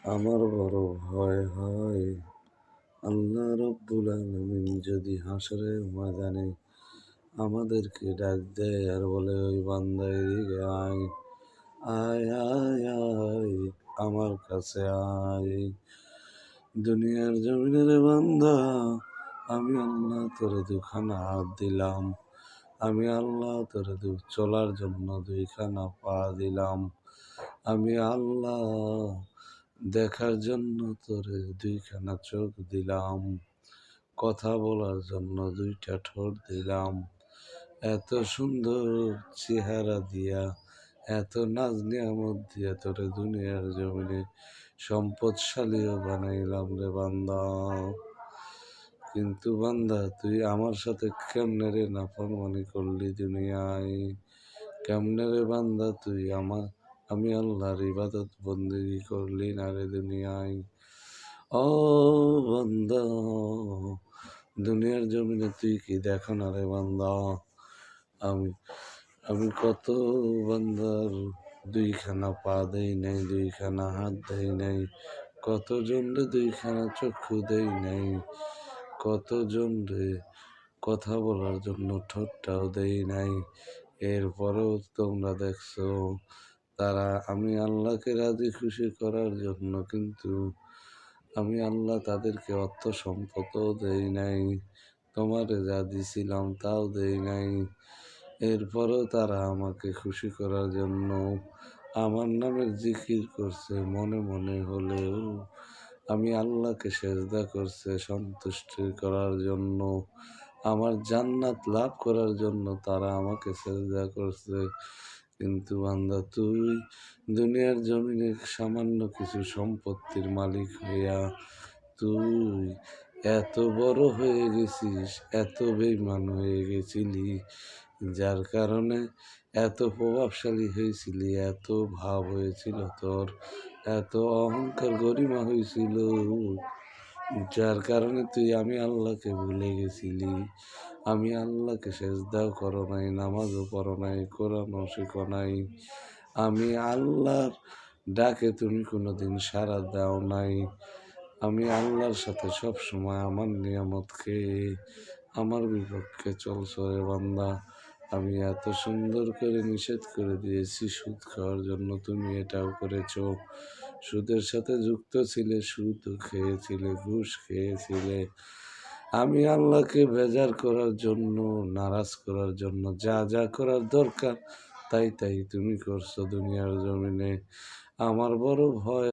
আমার বড় ভয় হয় আল্লাহ রব্বুল আলামিন যদি হাসরের ময়দানে আমাদেরকে ডাক দেয় আর বলে, ওই বান্দা এদিকে আয়, আয় আয় আয় আমার কাছে আয়। দুনিয়ার জমিনের বান্দা, আমি আল্লাহ তোরে দুখানা হাত দিলাম, আমি আল্লাহ তোরে চলার জন্য দুইখানা পা দিলাম, আমি আল্লাহ দেখার জন্য তোরে দুইখানা চোখ দিলাম, কথা বলার জন্য দুইটা ঠোঁট দিলাম। এত সুন্দর চেহারা দিয়া, এত নাজ নিয়ামত দিয়া তোরে দুনিয়ার জমিনে সম্পদশালীও বানাইলাম রে বান্দা। কিন্তু বান্দা, তুই আমার সাথে কেমনে রে নাফরমানি করলি দুনিয়ায়? কেমনে রে বান্দা তুই আমি আল্লাহর ইবাদত বন্দেগী করলি না রে দুনিয়ায়? ও বান্দা, দুনিয়ার জমিনে তুই কি দেখো না রে বান্দা? আমি আমি কত বান্দার দুইখানা পা দেই নাই, দুইখানা হাত দেই নাই, কতজন রে দুইখানা চক্ষু দেই নাই, কতজন রে কথা বলার জন্য ঠোঁটটাও দেই নাই। এরপরেও তোমরা দেখছো তারা আমি আল্লাহকে রাজি খুশি করার জন্য, কিন্তু আমি আল্লাহ তাদেরকে অর্থ সম্পদও দেই নাই, তোমারে যা দিছিলাম তাও দেই নাই। এরপরেও তারা আমাকে খুশি করার জন্য আমার নামের জিকির করছে মনে মনে হলেও, আমি আল্লাহকে সেজদা করছে সন্তুষ্টি করার জন্য, আমার জান্নাত লাভ করার জন্য তারা আমাকে সেজদা করছে। কিন্তু বান্দা, তুই দুনিয়ার জমিনে সামান্য কিছু সম্পত্তির মালিক হইয়া তুই এত বড় হয়ে গেছিস, এত বেঈমান হয়ে গেছিলি, যার কারণে এত প্রভাবশালী হয়েছিলি, এত ভাব হয়েছিল তোর, এত অহংকার গরিমা হয়েছিল, যার কারণে তুই আমি আল্লাহকে ভুলে গেছিলি। আমি আল্লাহকে সেজদাও করো নাই, নামাজও পড়ো নাই, কোরআনও শিখো নাই। আমি আল্লাহর ডাকে তুমি কোনোদিন সাড়া দাও নাই। আমি আল্লাহর সাথে সব সময় আমার নিয়ামত খেয়ে আমার বিপক্ষে চলছো রে বান্দা। আমি এত সুন্দর করে নিষেধ করে দিয়েছি সুদ খাওয়ার জন্য, তুমি এটাও করেছো। সুদের সাথে যুক্ত ছিলে, সুদ খেয়েছিলে, ঘুষ খেয়েছিলে। আমি আল্লাহকে বেজার করার জন্য, নারাজ করার জন্য যা যা করার দরকার তাই তাই তুমি করছো দুনিয়ার জমিনে। আমার বড় ভয়